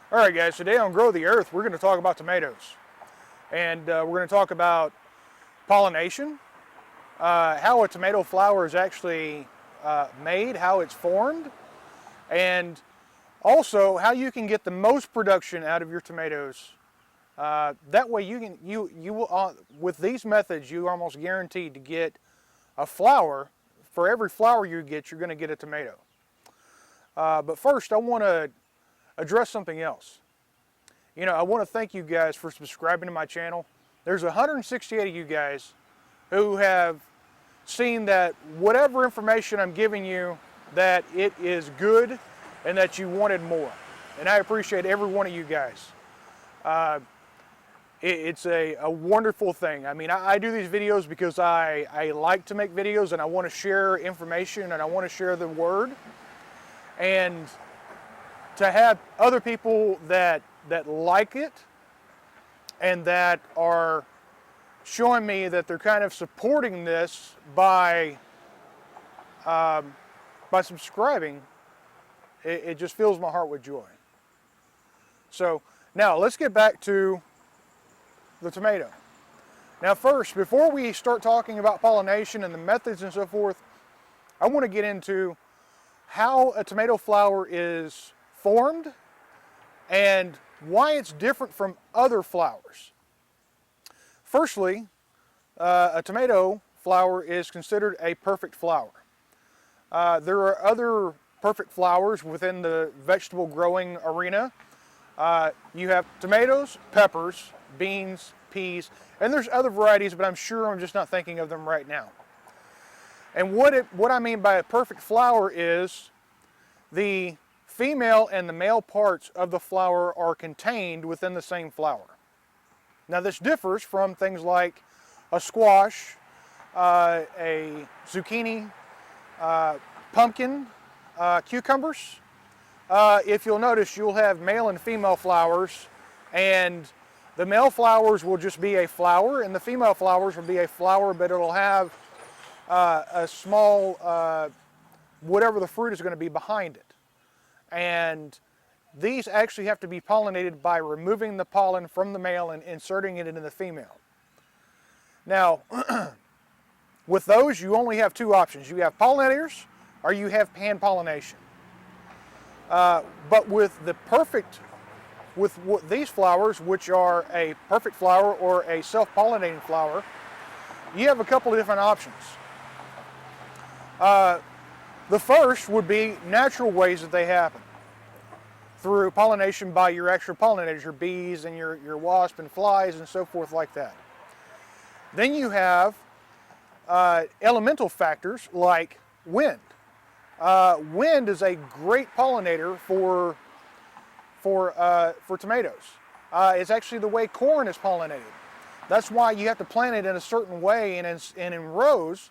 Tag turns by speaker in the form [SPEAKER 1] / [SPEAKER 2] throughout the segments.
[SPEAKER 1] All right, guys, today on Grow the Earth, we're going to talk about tomatoes. And we're going to talk about pollination, how a tomato flower is actually made, how it's formed, and also how you can get the most production out of your tomatoes. That way you will, with these methods, you're almost guaranteed to get a flower. For every flower you get, you're going to get a tomato. But first, I want to address something else. You know, I want to thank you guys for subscribing to my channel. There's 168 of you guys who have seen that whatever information I'm giving you, that it is good and that you wanted more. And I appreciate every one of you guys. It's a wonderful thing. I mean, I do these videos because I like to make videos and I want to share information and I want to share the word. And to have other people that like it and that are showing me that they're kind of supporting this by subscribing, it just fills my heart with joy. So now let's get back to the tomato. Now first, before we start talking about pollination and the methods and so forth, I want to get into how a tomato flower is formed and why it's different from other flowers. Firstly, a tomato flower is considered a perfect flower. There are other perfect flowers within the vegetable growing arena. You have tomatoes, peppers, beans, peas, and there's other varieties, but I'm sure I'm just not thinking of them right now. And what I mean by a perfect flower is the female and the male parts of the flower are contained within the same flower. Now this differs from things like a squash, a zucchini, pumpkin, cucumbers. If you'll notice, you'll have male and female flowers, and the male flowers will just be a flower and the female flowers will be a flower, but it'll have a small, whatever the fruit is going to be behind it. And these actually have to be pollinated by removing the pollen from the male and inserting it into the female. Now, with those, you only have two options. You have pollinators or you have hand pollination. But with these flowers, which are a perfect flower or a self-pollinating flower, you have a couple of different options. The first would be natural ways that they happen, through pollination by your actual pollinators, your bees and your wasp and flies and so forth like that. Then you have elemental factors like wind. Wind is a great pollinator for tomatoes. It's actually the way corn is pollinated. That's why you have to plant it in a certain way and in rows,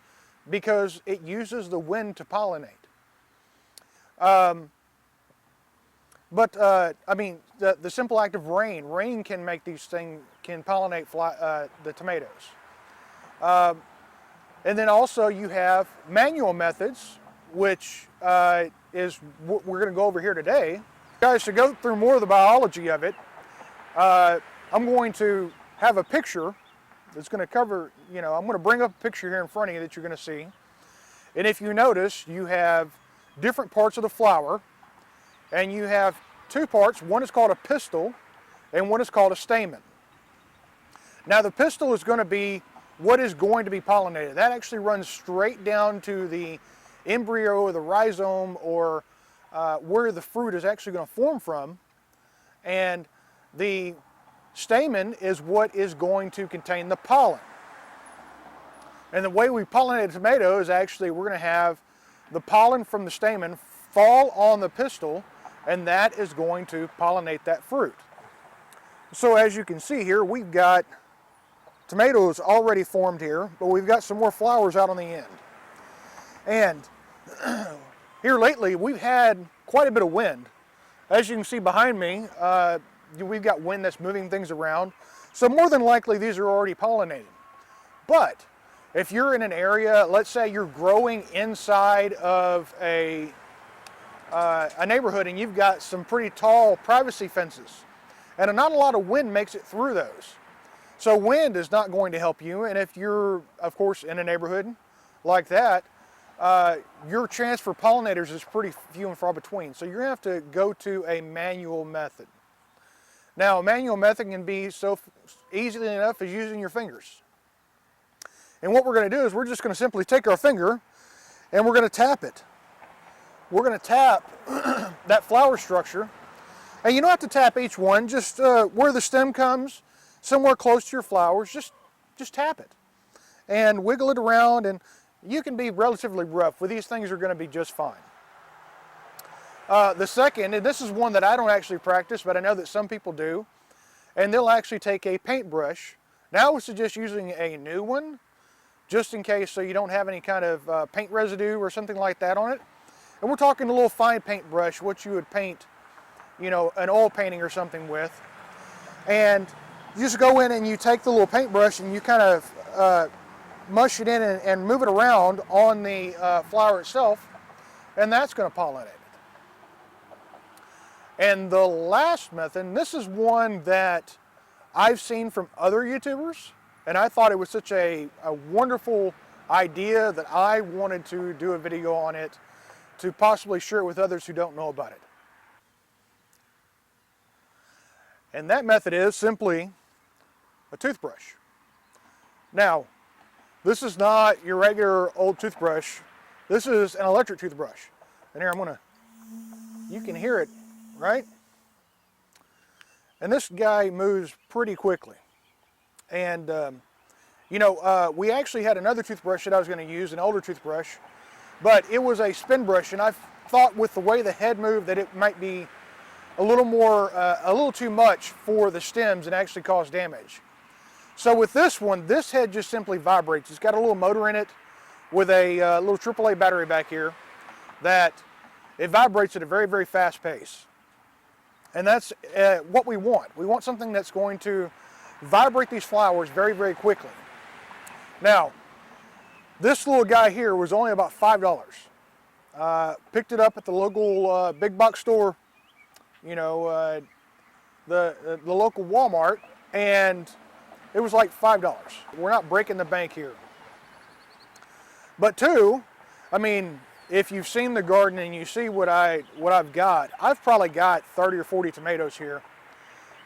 [SPEAKER 1] because it uses the wind to pollinate. I mean, the simple act of rain can make these things, can pollinate the tomatoes. And then also you have manual methods, which is what we're going to go over here today. Guys, to go through more of the biology of it, I'm going to have a picture that's going to cover, you know, I'm going to bring up a picture here in front of you that you're going to see. And if you notice, you have different parts of the flower, and you have two parts. One is called a pistil, and one is called a stamen. Now the pistil is going to be what is going to be pollinated. That actually runs straight down to the embryo or the rhizome, or where the fruit is actually going to form from. And the stamen is what is going to contain the pollen. And the way we pollinate a tomato is actually we're going to have the pollen from the stamen fall on the pistil, and that is going to pollinate that fruit. So as you can see here, we've got tomatoes already formed here, but we've got some more flowers out on the end. And here lately, we've had quite a bit of wind. As you can see behind me, we've got wind that's moving things around. So more than likely, these are already pollinated. But if you're in an area, let's say you're growing inside of a a neighborhood and you've got some pretty tall privacy fences, and not a lot of wind makes it through those. So wind is not going to help you, and if you're, of course, in a neighborhood like that, your chance for pollinators is pretty few and far between. So you're going to have to go to a manual method. Now, a manual method can be so easily enough as using your fingers. And what we're going to do is we're just going to simply take our finger and we're going to tap it. We're going to tap that flower structure. And you don't have to tap each one, just where the stem comes, somewhere close to your flowers, just tap it. And wiggle it around, and you can be relatively rough. With these things are going to be just fine. The second, and this is one that I don't actually practice, but I know that some people do, and they'll actually take a paintbrush. Now I would suggest using a new one, just in case, so you don't have any kind of paint residue or something like that on it. And we're talking a little fine paintbrush, what you would paint, you know, an oil painting or something with. And you just go in and you take the little paintbrush and you kind of mush it in and move it around on the flower itself, and that's going to pollinate it. And the last method, and this is one that I've seen from other YouTubers, and I thought it was such a wonderful idea that I wanted to do a video on it to possibly share it with others who don't know about it. And that method is simply a toothbrush. Now, this is not your regular old toothbrush. This is an electric toothbrush. And here you can hear it, right? And this guy moves pretty quickly. And, we actually had another toothbrush that I was going to use, an older toothbrush, but it was a spin brush, and I thought with the way the head moved that it might be a little too much for the stems and actually cause damage. So with this one, this head just simply vibrates. It's got a little motor in it with a little AAA battery back here that it vibrates at a very, very fast pace. And that's what we want. We want something that's going to vibrate these flowers very, very quickly. Now, this little guy here was only about $5. Picked it up at the local big box store, the local Walmart, and it was like $5. We're not breaking the bank here. But two, I mean, if you've seen the garden and you see what I've got, I've probably got 30 or 40 tomatoes here.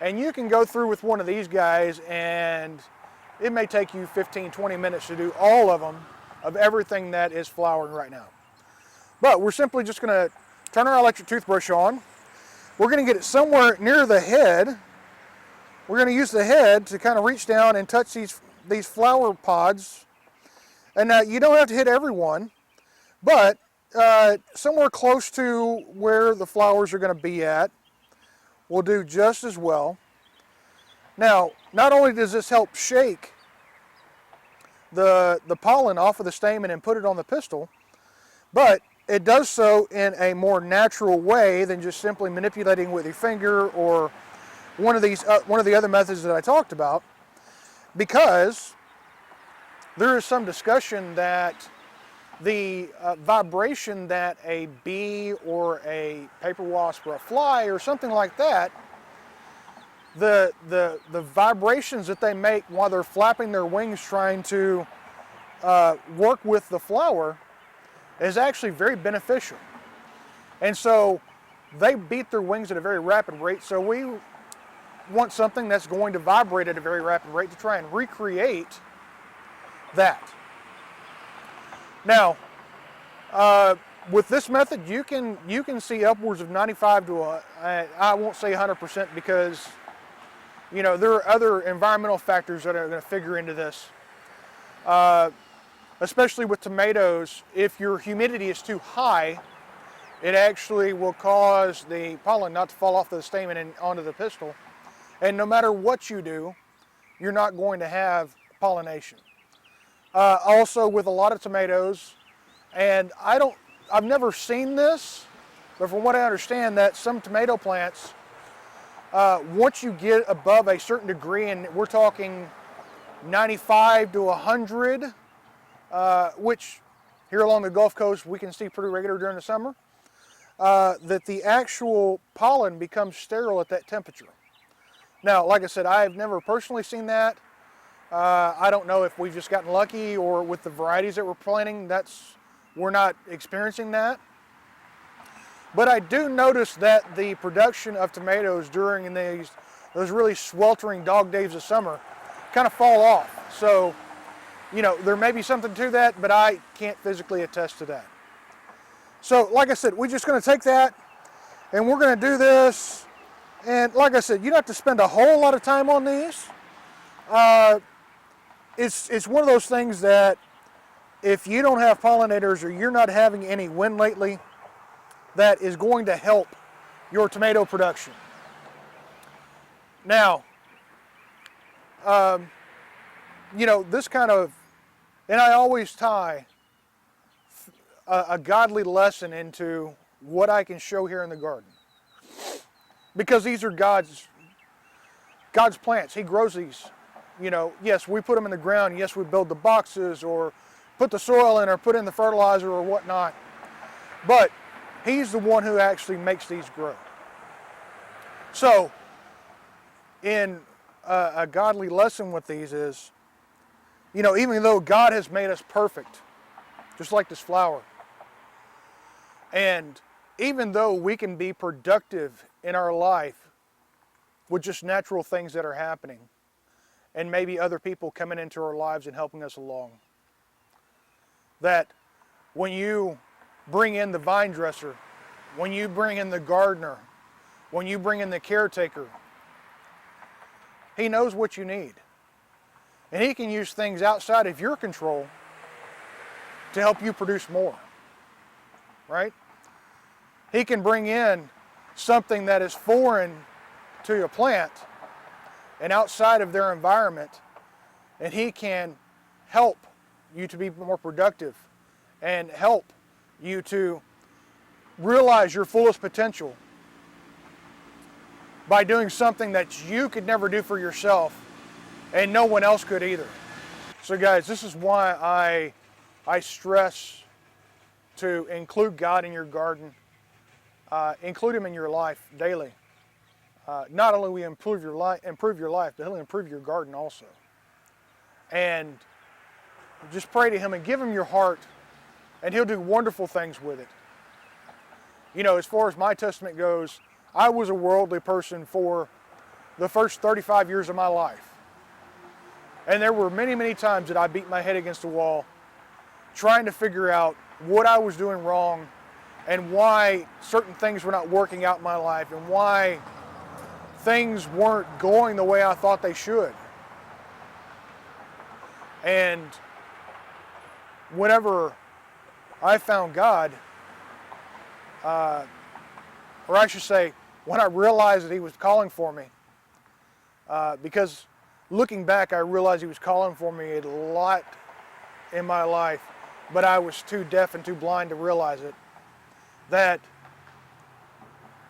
[SPEAKER 1] And you can go through with one of these guys and it may take you 15, 20 minutes to do all of them, of everything that is flowering right now. But we're simply just going to turn our electric toothbrush on. We're going to get it somewhere near the head. We're going to use the head to kind of reach down and touch these flower pods. And you don't have to hit every one, but somewhere close to where the flowers are going to be at will do just as well. Now, not only does this help shake the pollen off of the stamen and put it on the pistil, but it does so in a more natural way than just simply manipulating with your finger or one of the other methods that I talked about, because there is some discussion that the vibration that a bee or a paper wasp or a fly or something like that, the vibrations that they make while they're flapping their wings trying to work with the flower is actually very beneficial. And so they beat their wings at a very rapid rate, so we want something that's going to vibrate at a very rapid rate to try and recreate that. Now, with this method, you can see upwards of 95 to I won't say 100%, because there are other environmental factors that are going to figure into this. Especially with tomatoes, if your humidity is too high, it actually will cause the pollen not to fall off the stamen and onto the pistil. And no matter what you do, you're not going to have pollination. Also with a lot of tomatoes, and I've never seen this, but from what I understand, that some tomato plants, once you get above a certain degree, and we're talking 95 to 100, which here along the Gulf Coast we can see pretty regular during the summer, that the actual pollen becomes sterile at that temperature. Now, like I said, I've never personally seen that. I don't know if we've just gotten lucky, or with the varieties that we're planting, we're not experiencing that. But I do notice that the production of tomatoes during those really sweltering dog days of summer kind of fall off. So, there may be something to that, but I can't physically attest to that. So, like I said, we're just going to take that and we're going to do this. And like I said, you don't have to spend a whole lot of time on these. It's one of those things that if you don't have pollinators or you're not having any wind lately, that is going to help your tomato production. Now, this kind of, and I always tie a godly lesson into what I can show here in the garden. Because these are God's plants. He grows these. Yes, we put them in the ground. Yes, we build the boxes or put the soil in or put in the fertilizer or whatnot. But He's the one who actually makes these grow. So, in a godly lesson with these is, even though God has made us perfect, just like this flower, and even though we can be productive in our life with just natural things that are happening, and maybe other people coming into our lives and helping us along, that when you bring in the vine dresser, when you bring in the gardener, when you bring in the caretaker, He knows what you need. And He can use things outside of your control to help you produce more. Right? He can bring in something that is foreign to your plant and outside of their environment, and He can help you to be more productive and help you to realize your fullest potential by doing something that you could never do for yourself and no one else could either. So guys, this is why I stress to include God in your garden, include Him in your life daily. Not only will He improve your life, but He'll improve your garden also. And just pray to Him and give Him your heart, and He'll do wonderful things with it. As far as my testament goes, I was a worldly person for the first 35 years of my life. And there were many, many times that I beat my head against the wall trying to figure out what I was doing wrong and why certain things were not working out in my life and why things weren't going the way I thought they should. And whenever I found God, or I should say, when I realized that He was calling for me, because looking back, I realized He was calling for me a lot in my life, but I was too deaf and too blind to realize it, that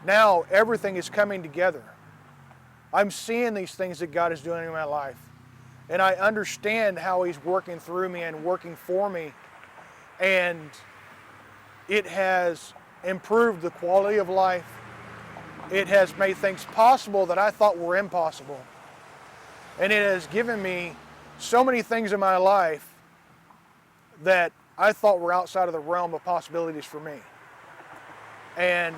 [SPEAKER 1] now everything is coming together. I'm seeing these things that God is doing in my life, and I understand how He's working through me and working for me, and it has improved the quality of life. It has made things possible that I thought were impossible. And it has given me so many things in my life that I thought were outside of the realm of possibilities for me. And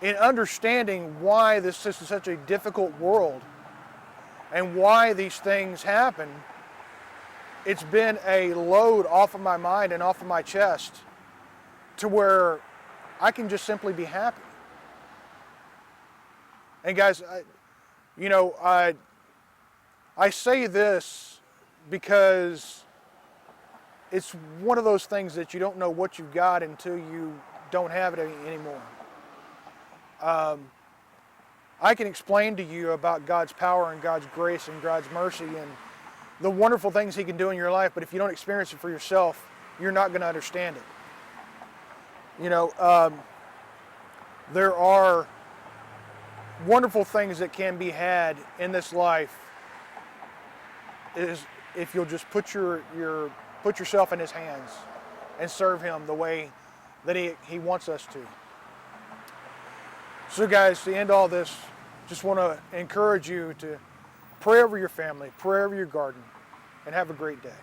[SPEAKER 1] in understanding why this is such a difficult world and why these things happen, it's been a load off of my mind and off of my chest to where I can just simply be happy. And guys, I say this because it's one of those things that you don't know what you've got until you don't have it anymore. I can explain to you about God's power and God's grace and God's mercy and the wonderful things He can do in your life, but if you don't experience it for yourself, you're not going to understand it. There are wonderful things that can be had in this life is if you'll just put yourself in His hands and serve Him the way that He wants us to. So guys, to end all this, just want to encourage you to pray over your family, pray over your garden, and have a great day.